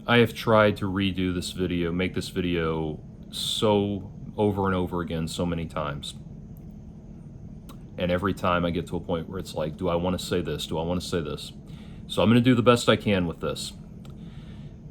I have tried to redo this video, make this video so over and over again so many times. And every time I get to a point where it's like, do I want to say this? Do I want to say this? So I'm going to do the best I can with this.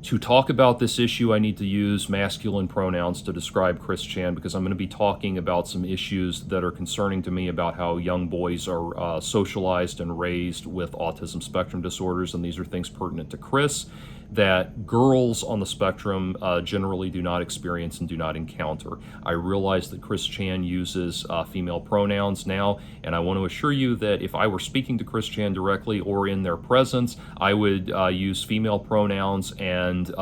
To talk about this issue, I need to use masculine pronouns to describe Chris Chan, because I'm going to be talking about some issues that are concerning to me about how young boys are socialized and raised with autism spectrum disorders, and these are things pertinent to Chris that girls on the spectrum generally do not experience and do not encounter. I realize that Chris Chan uses female pronouns now, and I want to assure you that if I were speaking to Chris Chan directly or in their presence, I would use female pronouns and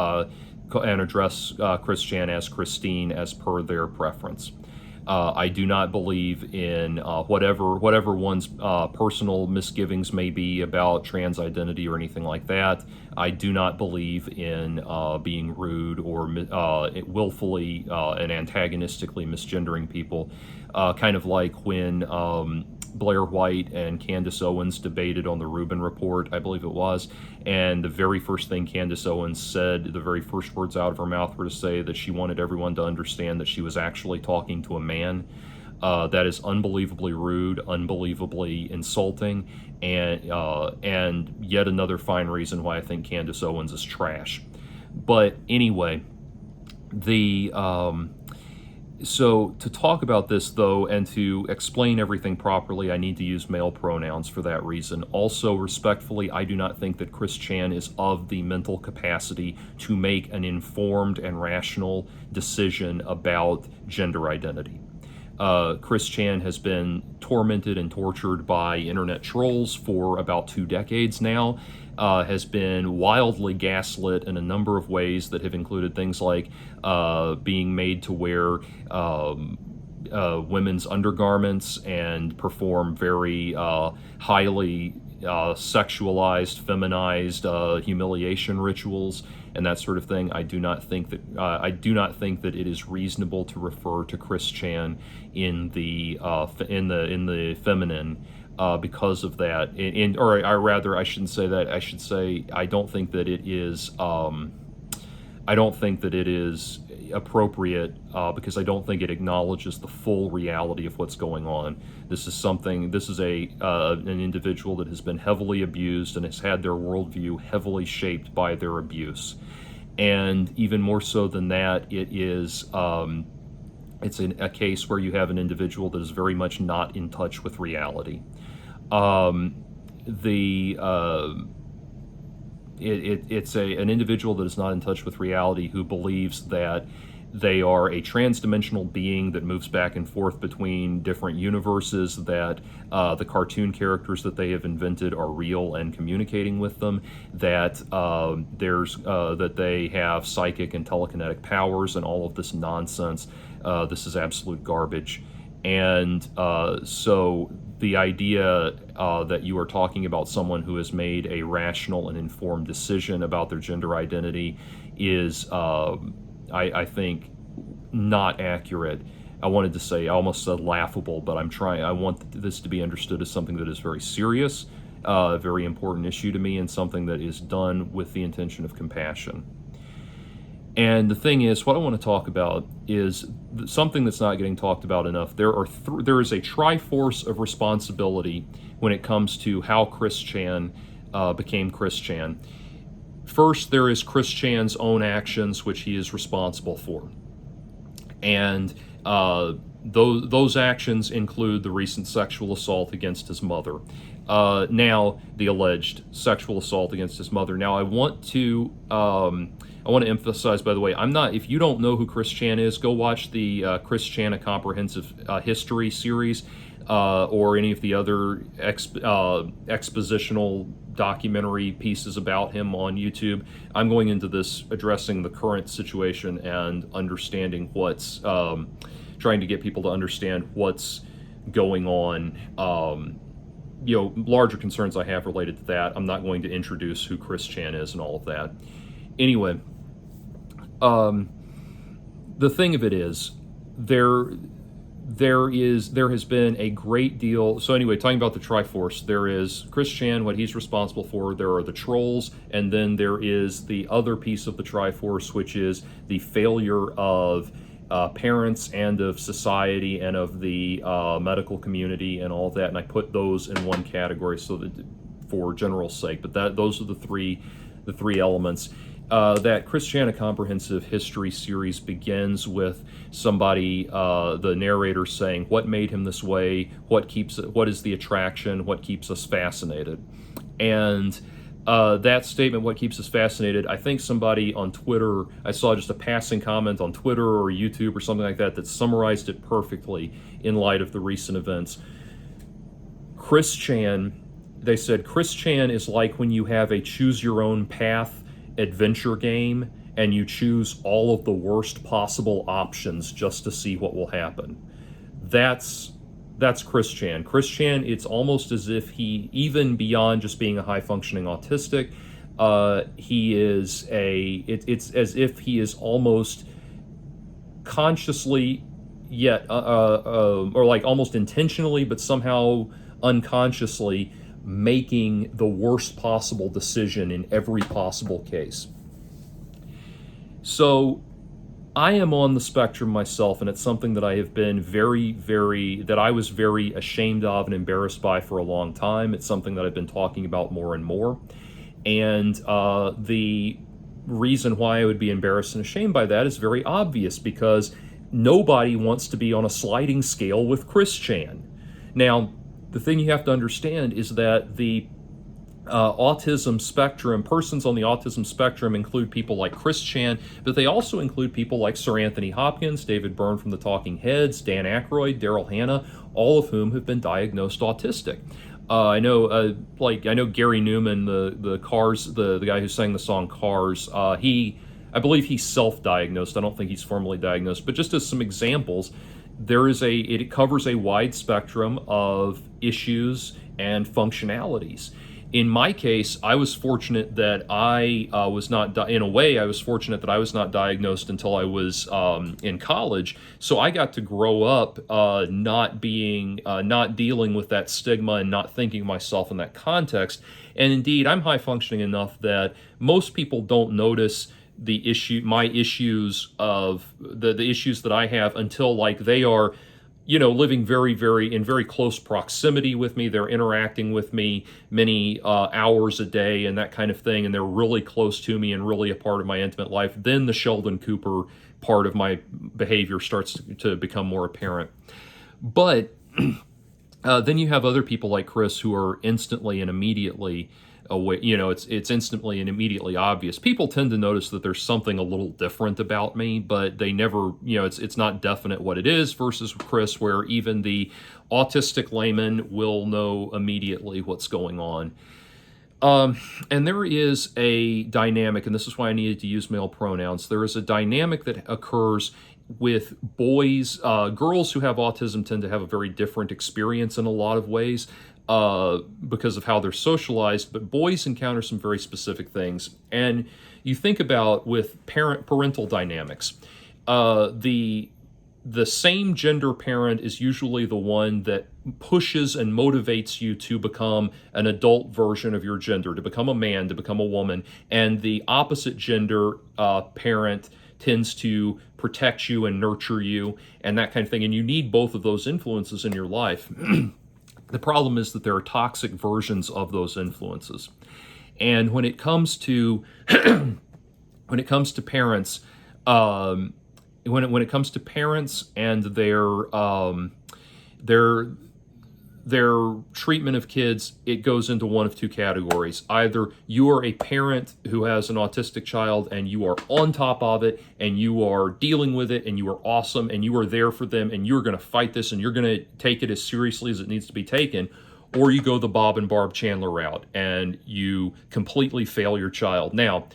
address Chris Chan as Christine as per their preference. I do not believe in whatever one's personal misgivings may be about trans identity or anything like that. I do not believe in being rude or willfully and antagonistically misgendering people. Kind of like when Blair White and Candace Owens debated on the Rubin Report, I believe it was, and the very first thing Candace Owens said, the very first words out of her mouth were to say that she wanted everyone to understand that she was actually talking to a man. That is unbelievably rude, unbelievably insulting, and yet another fine reason why I think Candace Owens is trash. But anyway, so to talk about this, though, and to explain everything properly, I need to use male pronouns for that reason. Also, respectfully, I do not think that Chris Chan is of the mental capacity to make an informed and rational decision about gender identity. Chris Chan has been tormented and tortured by internet trolls for about 2 decades now, has been wildly gaslit in a number of ways that have included things like being made to wear women's undergarments and perform very highly sexualized, feminized humiliation rituals and that sort of thing. I do not think that it is reasonable to refer to Chris Chan in the feminine because of that. I shouldn't say that. I should say I don't think that it is. I don't think that it is appropriate because I don't think it acknowledges the full reality of what's going on. This is an individual that has been heavily abused and has had their worldview heavily shaped by their abuse. And even more so than that, it's a case where you have an individual that is very much not in touch with reality. It's an individual that is not in touch with reality who believes that they are a trans-dimensional being that moves back and forth between different universes, that the cartoon characters that they have invented are real and communicating with them, that that they have psychic and telekinetic powers, and all of this nonsense. This is absolute garbage. And so the idea that you are talking about someone who has made a rational and informed decision about their gender identity is, I think, not accurate. I almost said laughable, but I want this to be understood as something that is very serious, a very important issue to me, and something that is done with the intention of compassion. And the thing is, what I want to talk about is something that's not getting talked about enough. There is a triforce of responsibility when it comes to how Chris Chan became Chris Chan. First, there is Chris Chan's own actions, which he is responsible for. And those actions include the recent sexual assault against his mother. Now, the alleged sexual assault against his mother. Now, I want to emphasize, by the way, if you don't know who Chris Chan is, go watch the Chris Chan A Comprehensive History series, or any of the other expositional documentary pieces about him on YouTube. I'm going into this addressing the current situation and understanding trying to get people to understand what's going on. Larger concerns I have related to that. I'm not going to introduce who Chris Chan is and all of that. Anyway, the thing of it is, there has been a great deal. So anyway, talking about the triforce, there is Chris Chan, what he's responsible for. There are the trolls, and then there is the other piece of the triforce, which is the failure of parents and of society and of the medical community and all that. And I put those in one category so that for general sake. But those are the three elements. That Chris Chan, A Comprehensive History series begins with somebody, the narrator, saying what made him this way, what is the attraction, what keeps us fascinated. And that statement, what keeps us fascinated, I think somebody on Twitter, I saw just a passing comment on Twitter or YouTube or something like that summarized it perfectly in light of the recent events. Chris Chan, they said, Chris Chan is like when you have a choose your own path adventure game and you choose all of the worst possible options just to see what will happen. That's Chris Chan. Chris Chan, it's almost as if he, even beyond just being a high-functioning autistic, it's as if he is almost consciously yet, or like almost intentionally, but somehow unconsciously making the worst possible decision in every possible case. So I am on the spectrum myself, and it's something that I have been that I was very ashamed of and embarrassed by for a long time. It's something that I've been talking about more and more. And the reason why I would be embarrassed and ashamed by that is very obvious, because nobody wants to be on a sliding scale with Chris Chan. Now, the thing you have to understand is that the autism spectrum, persons on the autism spectrum include people like Chris Chan, but they also include people like Sir Anthony Hopkins, David Byrne from the Talking Heads, Dan Aykroyd, Daryl Hannah, all of whom have been diagnosed autistic. I know Gary Newman, the Cars, the guy who sang the song Cars. I believe he's self-diagnosed. I don't think he's formally diagnosed, but just as some examples, it covers a wide spectrum of issues and functionalities. In my case, I was fortunate that I was not diagnosed until I was in college. So I got to grow up not dealing with that stigma and not thinking of myself in that context. And indeed, I'm high functioning enough that most people don't notice the issues that I have until like they are, living in very close proximity with me. They're interacting with me many hours a day and that kind of thing, and they're really close to me and really a part of my intimate life. Then the Sheldon Cooper part of my behavior starts to become more apparent. But then you have other people like Chris who are instantly and immediately away. It's instantly and immediately obvious. People tend to notice that there's something a little different about me, but they never, it's not definite what it is, versus Chris, where even the autistic layman will know immediately what's going on. And there is a dynamic, and this is why I needed to use male pronouns. There is a dynamic that occurs with boys. Girls who have autism tend to have a very different experience in a lot of ways because of how they're socialized, but boys encounter some very specific things. And you think about with parental dynamics, the same gender parent is usually the one that pushes and motivates you to become an adult version of your gender, to become a man, to become a woman, and the opposite gender parent tends to protect you and nurture you and that kind of thing. And you need both of those influences in your life. The problem is that there are toxic versions of those influences. And when it comes to when it comes to parents, when it comes to parents and their treatment of kids, it goes into one of two categories. Either you are a parent who has an autistic child and you are on top of it and you are dealing with it and you are awesome and you are there for them and you're going to fight this and you're going to take it as seriously as it needs to be taken, or you go the Bob and Barb Chandler route and you completely fail your child. Now,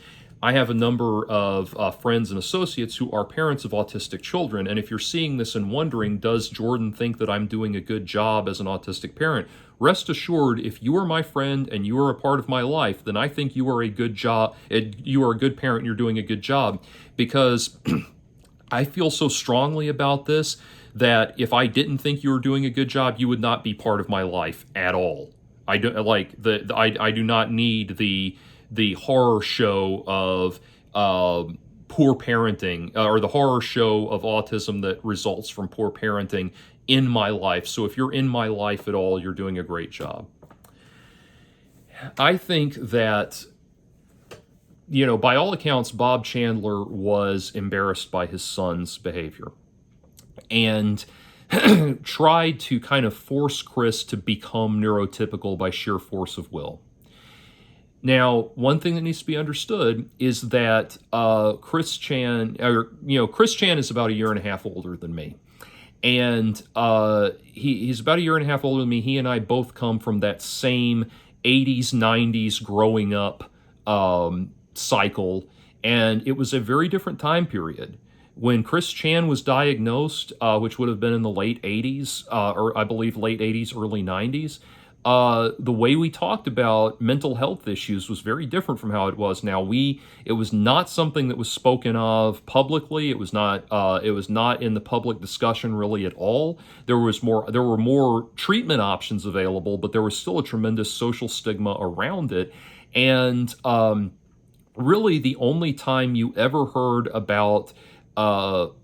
I have a number of friends and associates who are parents of autistic children, and if you're seeing this and wondering, does Jordan think that I'm doing a good job as an autistic parent? Rest assured, if you are my friend and you are a part of my life, then I think you are a good job. You are a good parent and you're doing a good job, because I feel so strongly about this that if I didn't think you were doing a good job, you would not be part of my life at all. I do I do not need the horror show of poor parenting, or the horror show of autism that results from poor parenting in my life. So if you're in my life at all, you're doing a great job. I think that, by all accounts, Bob Chandler was embarrassed by his son's behavior and tried to kind of force Chris to become neurotypical by sheer force of will. Now, one thing that needs to be understood is that Chris Chan is about a year and a half older than me. And he's about a year and a half older than me. He and I both come from that same 80s, 90s growing up cycle. And it was a very different time period. When Chris Chan was diagnosed, which would have been in the late 80s, or I believe late 80s, early 90s, the way we talked about mental health issues was very different from how it was now. It was not something that was spoken of publicly. It was not in the public discussion really at all. There were more treatment options available, but there was still a tremendous social stigma around it. And really the only time you ever heard about or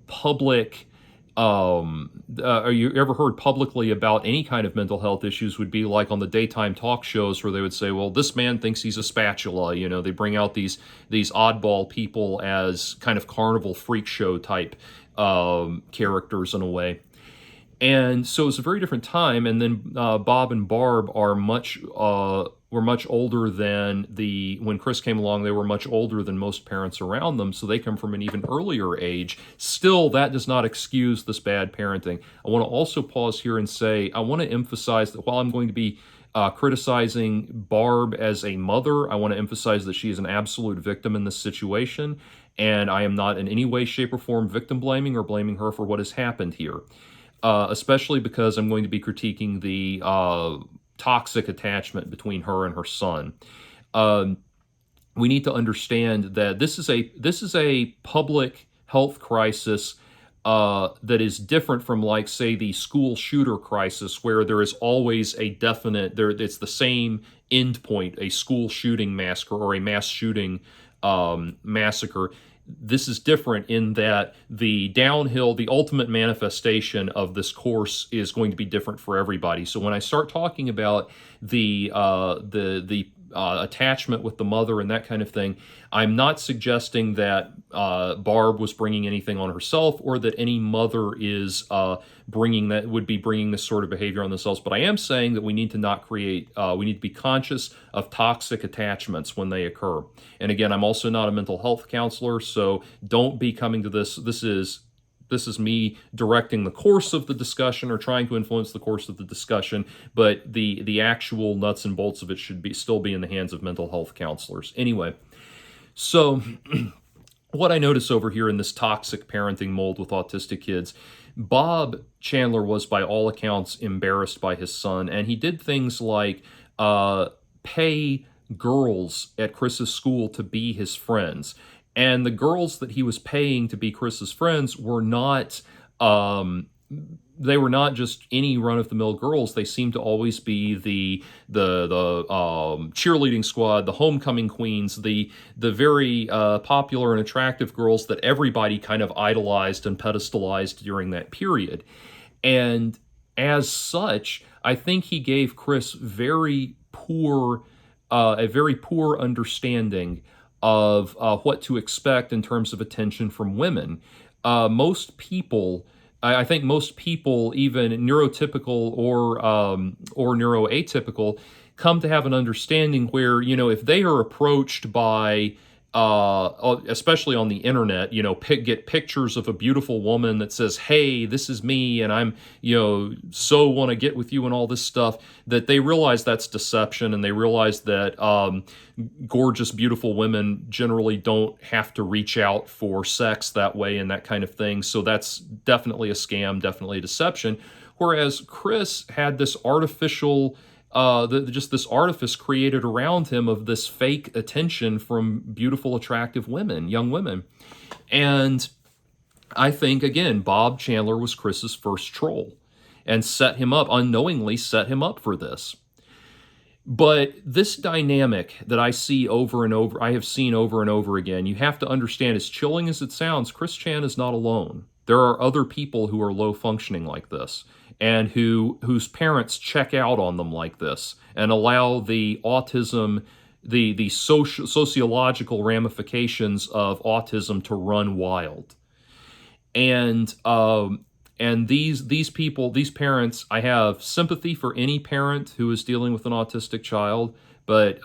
you ever heard publicly about any kind of mental health issues would be like on the daytime talk shows where they would say, well, this man thinks he's a spatula. They bring out these oddball people as kind of carnival freak show type characters in a way. And so it's a very different time. And then Bob and Barb are were much older than when Chris came along, they were much older than most parents around them. So they come from an even earlier age. Still, that does not excuse this bad parenting. I want to also pause here and say, I want to emphasize that while I'm going to be criticizing Barb as a mother, I want to emphasize that she is an absolute victim in this situation. And I am not in any way, shape, or form victim blaming or blaming her for what has happened here. Especially because I'm going to be critiquing the toxic attachment between her and her son. We need to understand that this is a public health crisis that is different from, like, say, the school shooter crisis, where there is always a definite it's the same end point, a school shooting massacre or a mass shooting massacre. This is different in that the ultimate manifestation of this course is going to be different for everybody. So when I start talking about the attachment with the mother and that kind of thing, I'm not suggesting that Barb was bringing anything on herself, or that any mother would be bringing this sort of behavior on themselves. But I am saying that we need to be conscious of toxic attachments when they occur. And again, I'm also not a mental health counselor, so don't be coming to this. This is me directing the course of the discussion or trying to influence the course of the discussion, but the actual nuts and bolts of it should still be in the hands of mental health counselors. Anyway, so what I notice over here in this toxic parenting mold with autistic kids, Bob Chandler was by all accounts embarrassed by his son, and he did things like pay girls at Chris's school to be his friends. And the girls that he was paying to be Chris's friends were not just any run-of-the-mill girls. They seemed to always be the cheerleading squad, the homecoming queens, the very popular and attractive girls that everybody kind of idolized and pedestalized during that period. And as such, I think he gave Chris a very poor understanding of what to expect in terms of attention from women. I think most people, even neurotypical or neuroatypical, come to have an understanding where, if they are approached by, especially on the internet, get pictures of a beautiful woman that says, hey, this is me, and I'm, so want to get with you and all this stuff, that they realize that's deception, and they realize that gorgeous, beautiful women generally don't have to reach out for sex that way and that kind of thing. So that's definitely a scam, definitely a deception. Whereas Chris had this artificial this artifice created around him of this fake attention from beautiful, attractive women, young women. And I think, again, Bob Chandler was Chris's first troll and set him up, unknowingly set him up for this. But this dynamic that I see over and over, I have seen over and over again, you have to understand, as chilling as it sounds, Chris Chan is not alone. There are other people who are low functioning like this, and whose parents check out on them like this and allow the autism, the sociological ramifications of autism to run wild. And these people, these parents, I have sympathy for any parent who is dealing with an autistic child, but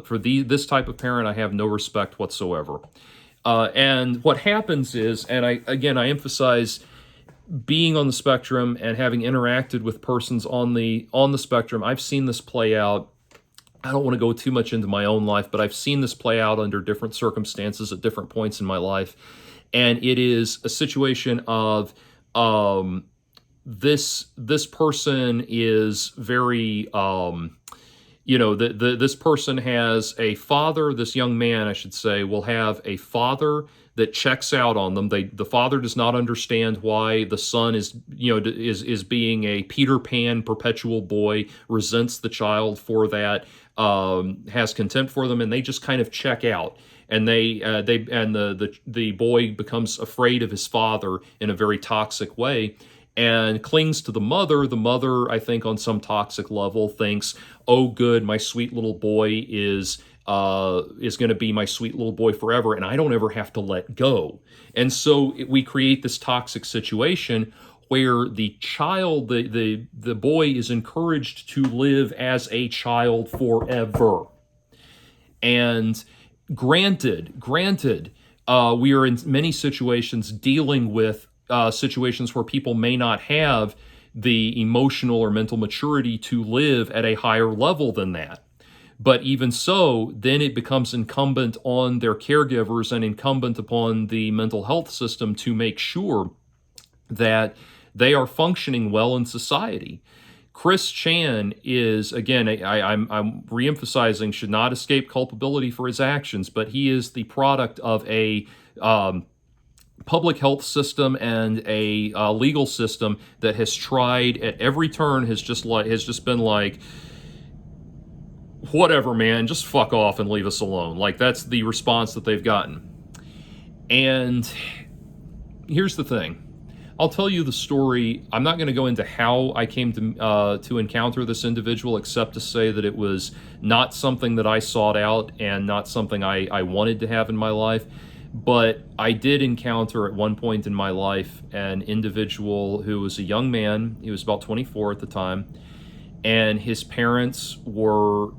for this type of parent, I have no respect whatsoever. And what happens is, and I emphasize, being on the spectrum and having interacted with persons on the spectrum, I've seen this play out. I don't want to go too much into my own life, but I've seen this play out under different circumstances at different points in my life. And it is a situation of this person is very this person has a father. This young man, I should say, will have a father that checks out on them. The father does not understand why the son is being a Peter Pan perpetual boy, resents the child for that, has contempt for them, and they just kind of check out. And the boy becomes afraid of his father in a very toxic way, and clings to the mother. The mother, I think, on some toxic level, thinks, "Oh, good, my sweet little boy is going to be my sweet little boy forever, and I don't ever have to let go." And so we create this toxic situation where the child, the boy, is encouraged to live as a child forever. And Granted, we are in many situations dealing with situations where people may not have the emotional or mental maturity to live at a higher level than that. But even so, then it becomes incumbent on their caregivers and incumbent upon the mental health system to make sure that they are functioning well in society. Chris Chan is, again, I'm reemphasizing, should not escape culpability for his actions, but he is the product of a public health system and a legal system that has tried at every turn, has just been like, whatever, man, just fuck off and leave us alone. Like, that's the response that they've gotten. And here's the thing. I'll tell you the story. I'm not going to go into how I came to encounter this individual, except to say that it was not something that I sought out and not something I wanted to have in my life. But I did encounter at one point in my life an individual who was a young man. He was about 24 at the time. And his parents were,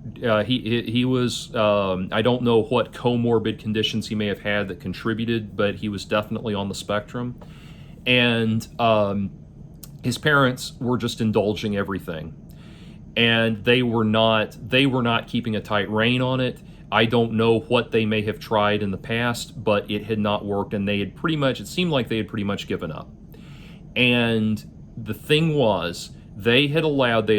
he was, I don't know what comorbid conditions he may have had that contributed, but he was definitely on the spectrum. And his parents were just indulging everything, and they were not keeping a tight rein on it. I don't know what they may have tried in the past, but it had not worked, and it seemed like they had pretty much given up. And the thing was, they had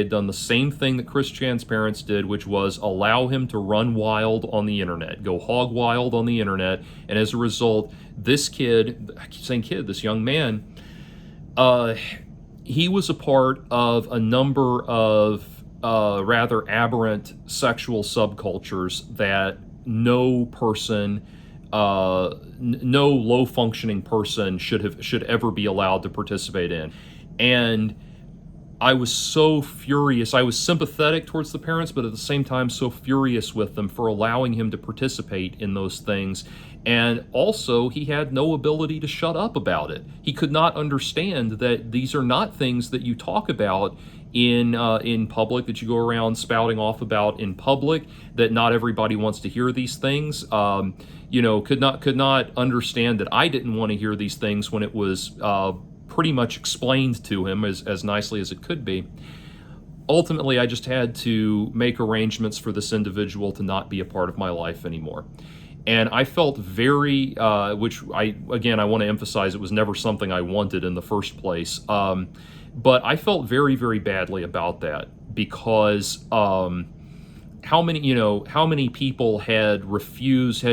done the same thing that Chris Chan's parents did, which was allow him to run wild on the internet, go hog wild on the internet. And as a result, this kid, I keep saying kid, this young man, he was a part of a number of rather aberrant sexual subcultures that no low functioning person should ever be allowed to participate in. And I was so furious. I was sympathetic towards the parents, but at the same time so furious with them for allowing him to participate in those things. And also, he had no ability to shut up about it. He could not understand that these are not things that you talk about in public, that you go around spouting off about in public, that not everybody wants to hear these things. Could not understand that I didn't want to hear these things when it was pretty much explained to him as nicely as it could be. Ultimately, I just had to make arrangements for this individual to not be a part of my life anymore. And I felt very, which I want to emphasize, it was never something I wanted in the first place. But I felt very, very badly about that because how many people had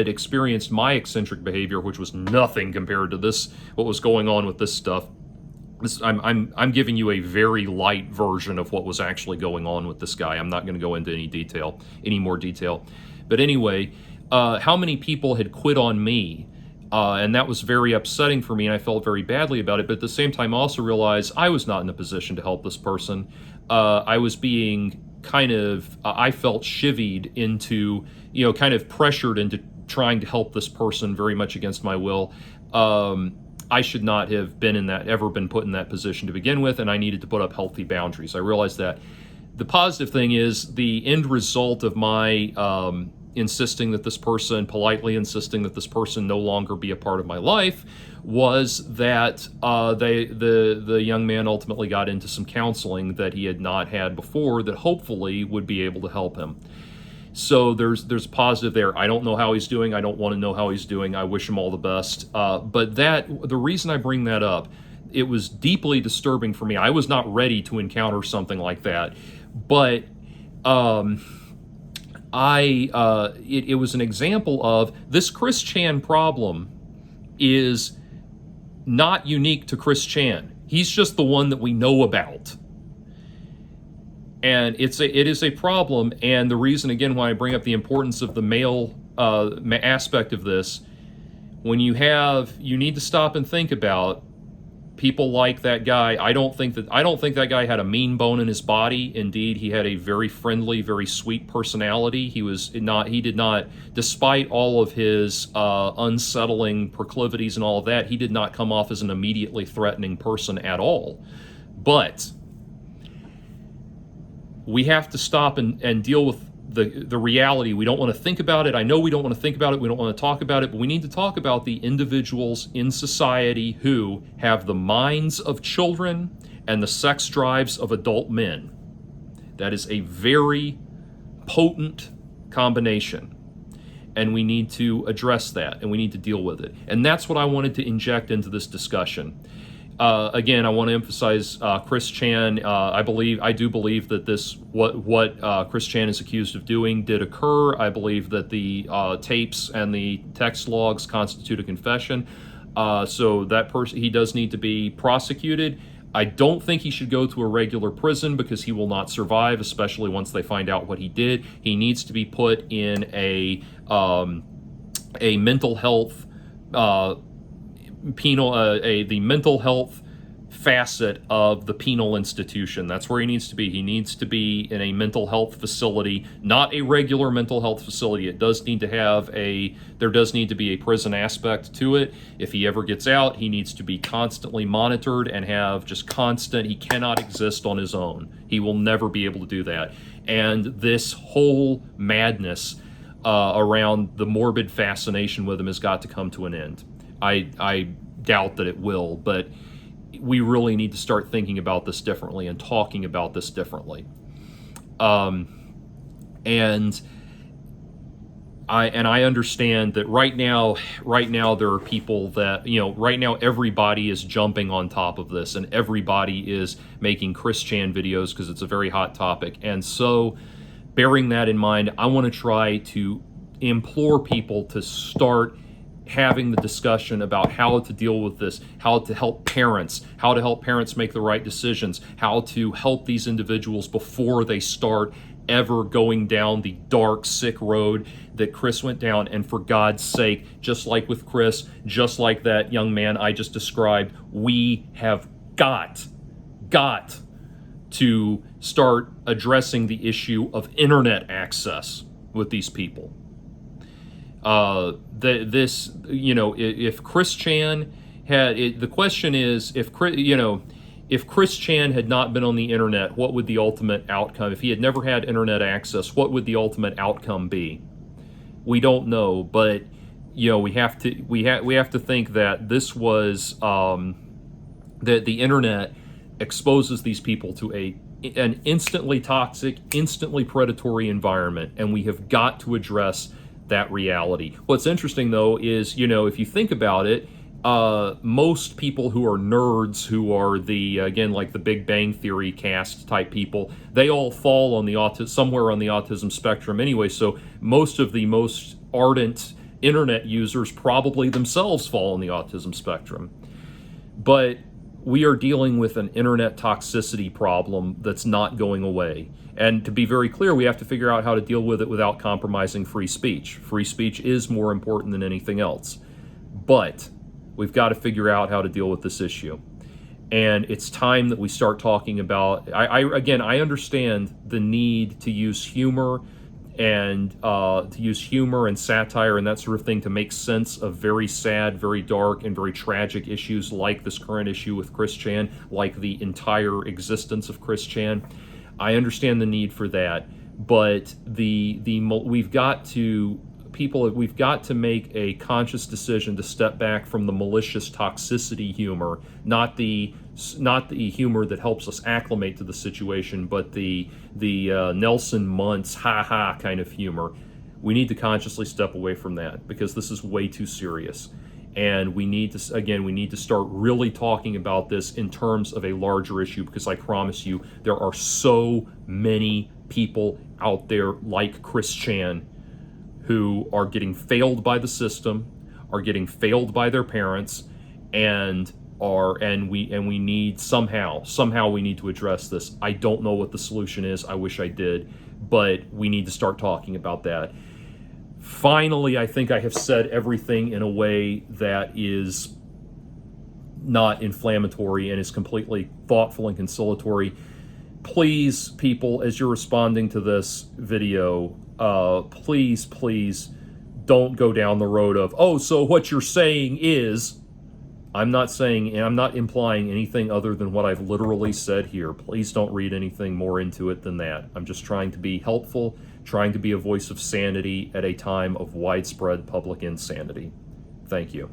experienced my eccentric behavior, which was nothing compared to this, what was going on with this stuff. I'm giving you a very light version of what was actually going on with this guy. I'm not going to go into any more detail. But anyway, how many people had quit on me, and that was very upsetting for me, and I felt very badly about it. But at the same time, I also realized I was not in a position to help this person. I was being I felt chivied into, kind of pressured into trying to help this person very much against my will. I should not have ever been put in that position to begin with, and I needed to put up healthy boundaries. I realized that. The positive thing is the end result of my politely insisting that this person no longer be a part of my life, was that the young man ultimately got into some counseling that he had not had before that hopefully would be able to help him. So there's positive there. I don't know how he's doing. I don't want to know how he's doing. I wish him all the best. But the reason I bring that up, it was deeply disturbing for me. I was not ready to encounter something like that. But it was an example of this. Chris Chan problem is not unique to Chris Chan. He's just the one that we know about. And it is a problem, and the reason, again, why I bring up the importance of the male aspect of this, you need to stop and think about people like that guy. I don't think that guy had a mean bone in his body. Indeed, he had a very friendly, very sweet personality. He did not, despite all of his unsettling proclivities and all of that, he did not come off as an immediately threatening person at all. But we have to stop and deal with the reality. We don't want to think about it. I know we don't want to think about it. We don't want to talk about it, but we need to talk about the individuals in society who have the minds of children and the sex drives of adult men. That is a very potent combination, and we need to address that, and we need to deal with it. And that's what I wanted to inject into this discussion. Again, I want to emphasize Chris Chan. I do believe that what Chris Chan is accused of doing did occur. I believe that the tapes and the text logs constitute a confession. So that person, he does need to be prosecuted. I don't think he should go to a regular prison because he will not survive, especially once they find out what he did. He needs to be put in a mental health the mental health facet of the penal institution. That's where he needs to be. He needs to be in a mental health facility, not a regular mental health facility. There does need to be a prison aspect to it. If he ever gets out, he needs to be constantly monitored and have he cannot exist on his own. He will never be able to do that. And this whole madness around the morbid fascination with him has got to come to an end. I doubt that it will, but we really need to start thinking about this differently and talking about this differently. And I understand that right now there are people that, right now everybody is jumping on top of this, and everybody is making Chris Chan videos because it's a very hot topic. And so, bearing that in mind, I want to try to implore people to start having the discussion about how to deal with this, how to help parents make the right decisions, how to help these individuals before they start ever going down the dark, sick road that Chris went down. And for God's sake, just like with Chris, just like that young man I just described, we have got to start addressing the issue of internet access with these people. If Chris Chan the question is, if Chris Chan had not been on the internet, what would the ultimate outcome? If he had never had internet access, what would the ultimate outcome be? We don't know, but we have to think that this was that the internet exposes these people to an instantly toxic, instantly predatory environment, and we have got to address that reality. What's interesting, though, is, if you think about it, most people who are nerds, who are the, again, like the Big Bang Theory cast type people, they all fall on the somewhere on the autism spectrum anyway. So most of the most ardent internet users probably themselves fall on the autism spectrum. But we are dealing with an internet toxicity problem that's not going away. And to be very clear, we have to figure out how to deal with it without compromising free speech. Free speech is more important than anything else. But we've got to figure out how to deal with this issue. And it's time that we start talking about, I understand the need to use humor and satire and that sort of thing to make sense of very sad, very dark, and very tragic issues like this current issue with Chris Chan, like the entire existence of Chris Chan. I understand the need for that, but we've got to make a conscious decision to step back from the malicious toxicity humor, not the humor that helps us acclimate to the situation, but the Nelson Muntz ha kind of humor. We need to consciously step away from that because this is way too serious. And we need to start really talking about this in terms of a larger issue, because I promise you, there are so many people out there like Chris Chan who are getting failed by the system, are getting failed by their parents, and we need somehow we need to address this. I don't know what the solution is. I wish I did, but we need to start talking about that. Finally, I think I have said everything in a way that is not inflammatory and is completely thoughtful and conciliatory. Please, people, as you're responding to this video, please don't go down the road of, oh, so what you're saying is. I'm not saying, and I'm not implying anything other than what I've literally said here. Please don't read anything more into it than that. I'm just trying to be helpful, trying to be a voice of sanity at a time of widespread public insanity. Thank you.